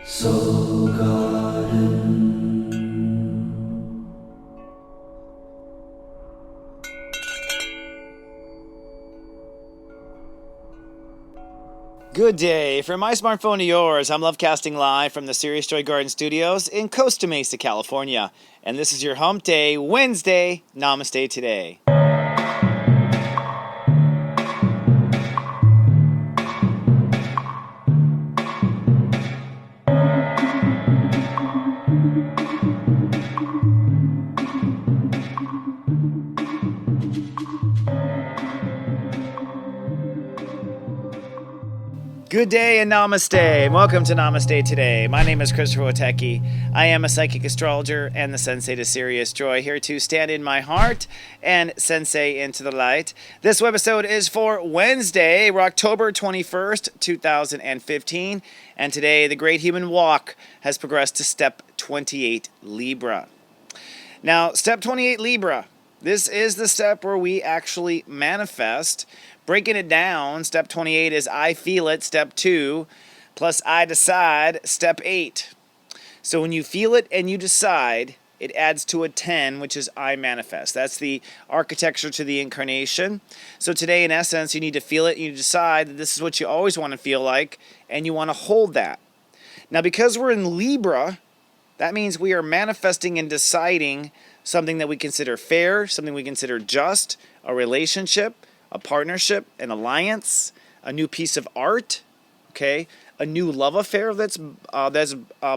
Soul Garden. Good day. From my smartphone to yours, I'm Lovecasting live from the Serious Joy Garden Studios in Costa Mesa, California. And this is your Hump Day, Wednesday, Namaste today. Good day and namaste. Welcome to Namaste Today. My name is stepº28. I am a psychic astrologer and the Sensei to Serious Joy, here to stand in my heart and Sensei into the light. This webisode is for Wednesday, October 21st, 2015. And today, the Great Human Walk has progressed to step 28 Libra. Now, step 28 Libra. This is the step where we actually manifest. Breaking it down, step 28 is I feel it, step 2, plus I decide, step 8. So when you feel it and you decide, it adds to a 10, which is I manifest. That's the architecture to the incarnation. So today, in essence, you need to feel it and you decide that this is what you always want to feel like, and you want to hold that. Now, because we're in Libra, that means we are manifesting and deciding something that we consider fair, something we consider just, a relationship, a partnership, an alliance, a new piece of art, okay, a new love affair that's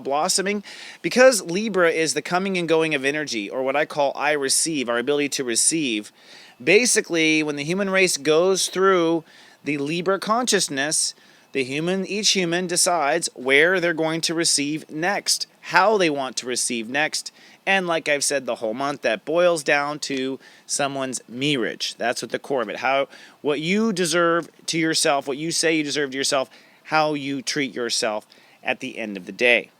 blossoming. Because Libra is the coming and going of energy, or what I call I receive, our ability to receive. Basically, when the human race goes through the Libra consciousness, each human decides where they're going to receive next, how they want to receive next. And like I've said the whole month, that boils down to someone's mirage. That's what the core of it. What you deserve to yourself, what you say you deserve to yourself, how you treat yourself at the end of the day.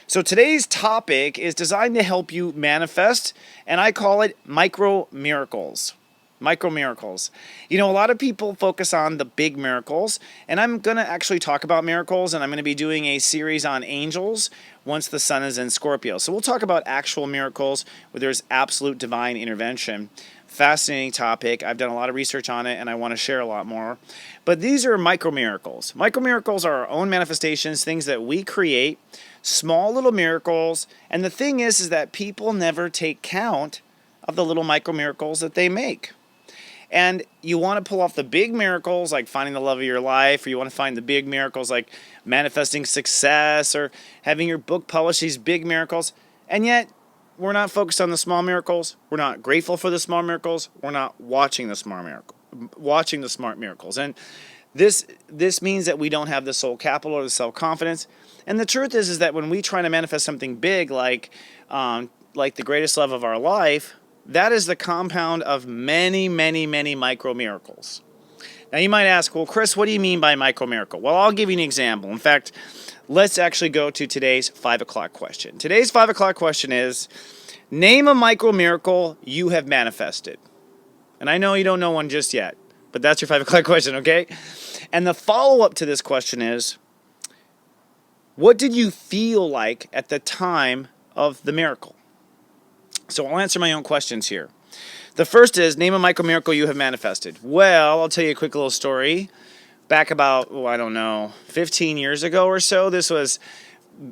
So today's topic is designed to help you manifest, and I call it micro miracles. Micro miracles. You know, a lot of people focus on the big miracles, and I'm going to actually talk about miracles, and I'm going to be doing a series on angels once the sun is in Scorpio. So we'll talk about actual miracles where there's absolute divine intervention. Fascinating topic. I've done a lot of research on it, and I want to share a lot more. But these are micro miracles. Micro miracles are our own manifestations, things that we create, small little miracles. And the thing is that people never take count of the little micro miracles that they make. And you want to pull off the big miracles like finding the love of your life, or you want to find the big miracles like manifesting success or having your book published, these big miracles. And yet, we're not focused on the small miracles. We're not grateful for the small miracles. We're not watching the smart miracles. And this means that we don't have the soul capital or the self-confidence. And the truth is that when we try to manifest something big like the greatest love of our life, that is the compound of many, many, many micro miracles. Now you might ask, well, Chris, what do you mean by micro miracle? Well, I'll give you an example. In fact, let's actually go to today's 5 o'clock question. Today's 5 o'clock question is, name a micro miracle you have manifested. And I know you don't know one just yet, but that's your 5 o'clock question, okay? And the follow-up to this question is, what did you feel like at the time of the miracle? So I'll answer my own questions here. The first is, name a micro miracle you have manifested. Well, I'll tell you a quick little story. Back about, 15 years ago or so,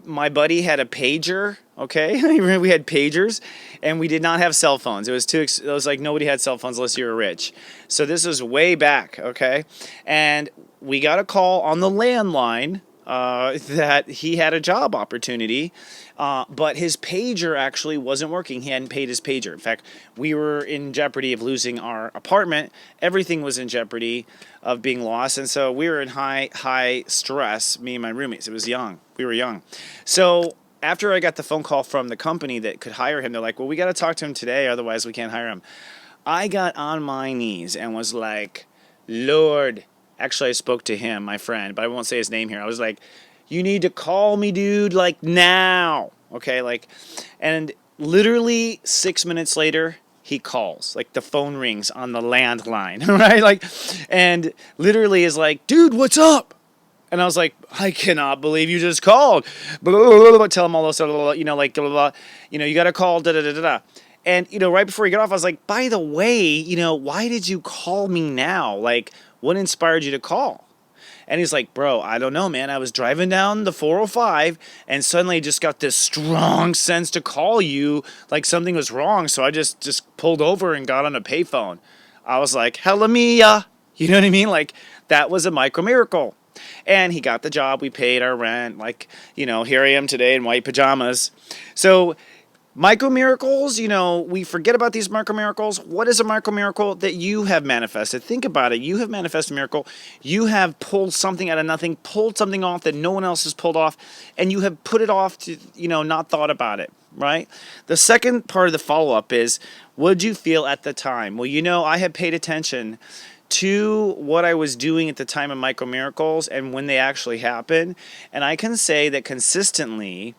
my buddy had a pager, okay? We had pagers, and we did not have cell phones. It was like nobody had cell phones unless you were rich. So this was way back, okay? And we got a call on the landline that he had a job opportunity, but his pager actually wasn't working. He hadn't paid his pager. In fact, we were in jeopardy of losing our apartment. Everything was in jeopardy of being lost, and so we were in high stress, me and my roommates. We were young. So after I got the phone call from the company that could hire him, they're like, well, we got to talk to him today, otherwise we can't hire him. I got on my knees and was like, Lord. Actually, I spoke to him, my friend, but I won't say his name here. I was like, you need to call me, dude, like now. Okay, and literally 6 minutes later, he calls. Like, the phone rings on the landline, right? And literally is like, dude, what's up? And I was like, I cannot believe you just called. Blah, blah, blah, blah, tell him all this, blah, blah, blah, like, blah, blah, blah. You got to call, da, da, da, da, da. And, right before he got off, I was like, by the way, why did you call me now? Like, what inspired you to call? And he's like, bro, I don't know, man. I was driving down the 405 and suddenly just got this strong sense to call you like something was wrong. So I just pulled over and got on a payphone. I was like, hella mia. You know what I mean? Like, that was a micro miracle. And he got the job. We paid our rent. Like, here I am today in white pajamas. So micro miracles, we forget about these micro miracles. What is a micro miracle that you have manifested? Think about it. You have manifested a miracle. You have pulled something out of nothing, pulled something off that no one else has pulled off, and you have put it off to, not thought about it, right? The second part of the follow-up is, what did you feel at the time? Well, I had paid attention to what I was doing at the time of micro miracles and when they actually happen. And I can say that consistently,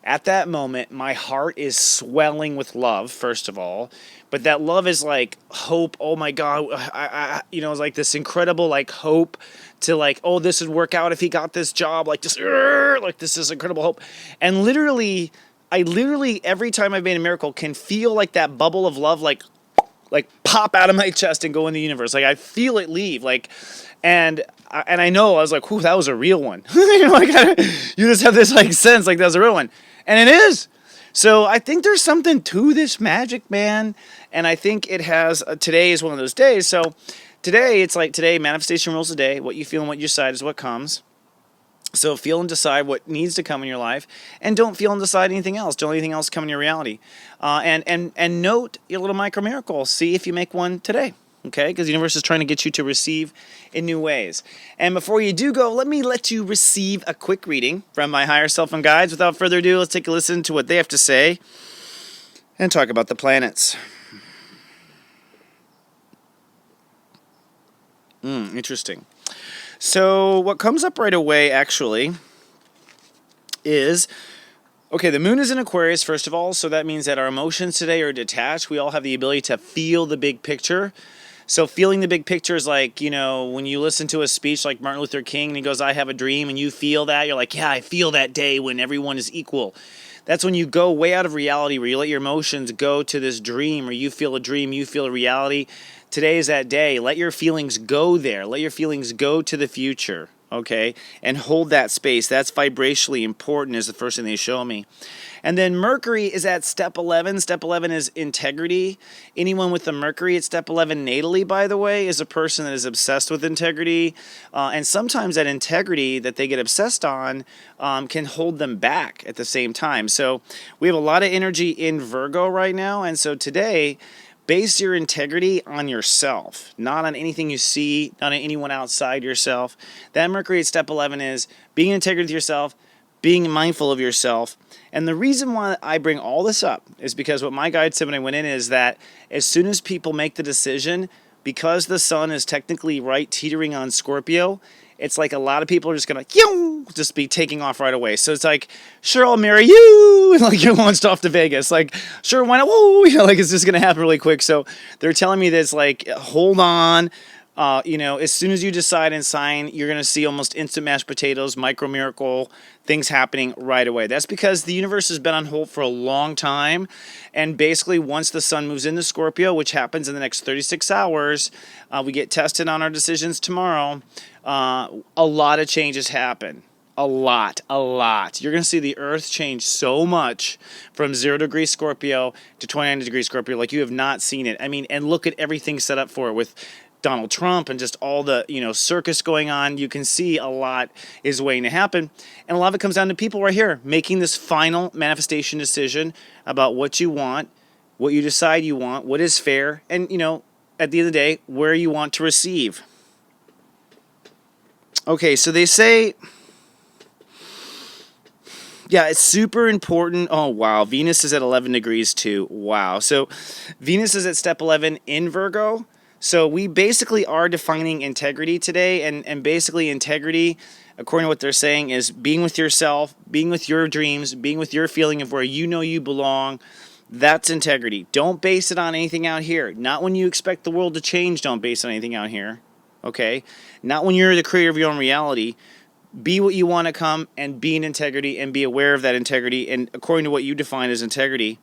at that moment, my heart is swelling with love, first of all. But that love is like hope. Oh my God. It's like this incredible like hope to like, oh, this would work out if he got this job. Like just like this is incredible hope. And I literally, every time I've made a miracle, can feel like that bubble of love, like pop out of my chest and go in the universe. Like I feel it leave. And I know I was like, whew, that was a real one. You just have this like sense like that was a real one. And it is. So I think there's something to this magic, man. And I think it has, today is one of those days. So today, it's like today, manifestation rules the day. What you feel and what you decide is what comes. So feel and decide what needs to come in your life, and don't feel and decide anything else. Don't let anything else come in your reality. And note your little micro miracle. See if you make one today, okay? Because the universe is trying to get you to receive in new ways. And before you do go, let me let you receive a quick reading from my higher self and guides. Without further ado, let's take a listen to what they have to say and talk about the planets. Interesting. So what comes up right away, actually, is, okay, the moon is in Aquarius, first of all, so that means that our emotions today are detached. We all have the ability to feel the big picture. So feeling the big picture is like, when you listen to a speech like Martin Luther King and he goes, I have a dream, and you feel that, you're like, yeah, I feel that day when everyone is equal. That's when you go way out of reality, where you let your emotions go to this dream, or you feel a dream, you feel a reality. Today is that day. Let your feelings go there. Let your feelings go to the future, okay? And hold that space. That's vibrationally important, is the first thing they show me. And then Mercury is at step 11. Step 11 is integrity. Anyone with the Mercury at step 11 natally, by the way, is a person that is obsessed with integrity. And sometimes that integrity that they get obsessed on can hold them back at the same time. So we have a lot of energy in Virgo right now. And so today, base your integrity on yourself, not on anything you see, not on anyone outside yourself. That Mercury at step 11 is being integrated with yourself, being mindful of yourself. And the reason why I bring all this up is because what my guide said when I went in is that as soon as people make the decision, because the sun is technically right teetering on Scorpio, it's like a lot of people are just going to just be taking off right away. So it's like, sure, I'll marry you. And like, you're launched off to Vegas. Like, sure, why not? Whoa, like it's just going to happen really quick. So they're telling me this, like, hold on. As soon as you decide and sign, you're going to see almost instant mashed potatoes, micro miracle things happening right away. That's because the universe has been on hold for a long time. And basically, once the sun moves into Scorpio, which happens in the next 36 hours, we get tested on our decisions tomorrow. A lot of changes happen. A lot. You're going to see the Earth change so much from 0 degree Scorpio to 29 degree Scorpio like you have not seen it. I mean, and look at everything set up for it with Donald Trump and just all the, circus going on. You can see a lot is waiting to happen. And a lot of it comes down to people right here making this final manifestation decision about what you want, what you decide you want, what is fair, and, at the end of the day, where you want to receive. Okay, so they say, yeah, it's super important. Oh, wow. Venus is at 11 degrees too. Wow. So Venus is at step 11 in Virgo. So we basically are defining integrity today. And basically integrity, according to what they're saying, is being with yourself, being with your dreams, being with your feeling of where you belong. That's integrity. Don't base it on anything out here. Not when you expect the world to change, don't base it on anything out here. Okay? Not when you're the creator of your own reality. Be what you want to come, and be in integrity, and be aware of that integrity, and according to what you define as integrity.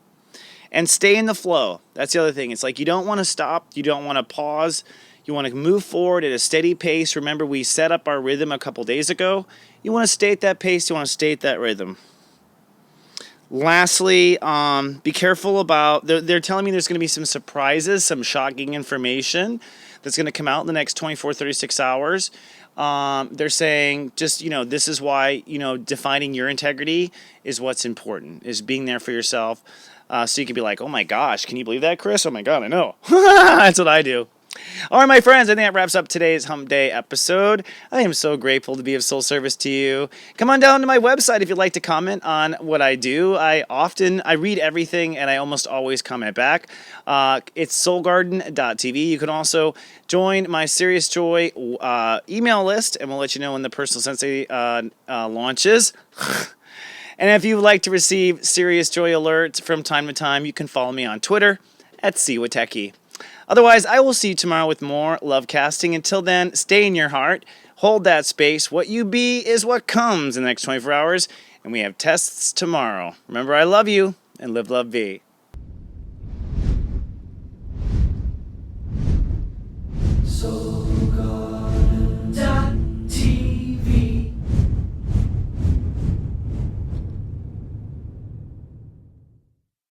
And stay in the flow. That's the other thing. It's like you don't want to stop. You don't want to pause. You want to move forward at a steady pace. Remember, we set up our rhythm a couple days ago. You want to stay at that pace. You want to stay at that rhythm. Lastly, be careful about, they're telling me there's going to be some surprises, some shocking information that's going to come out in the next 24, 36 hours. They're saying just, this is why, defining your integrity is what's important, is being there for yourself. So you can be like, oh my gosh, can you believe that, Chris? Oh my God, I know. That's what I do. All right, my friends, I think that wraps up today's Hump Day episode. I am so grateful to be of soul service to you. Come on down to my website if you'd like to comment on what I do. I read everything, and I almost always comment back. It's soulgarden.tv. You can also join my Serious Joy email list, and we'll let you know when the Personal Sensei launches. And if you would like to receive Serious Joy alerts from time to time, you can follow me on Twitter at stepº28. Otherwise, I will see you tomorrow with more love casting. Until then, stay in your heart. Hold that space. What you be is what comes in the next 24 hours. And we have tests tomorrow. Remember, I love you, and live, love, be. So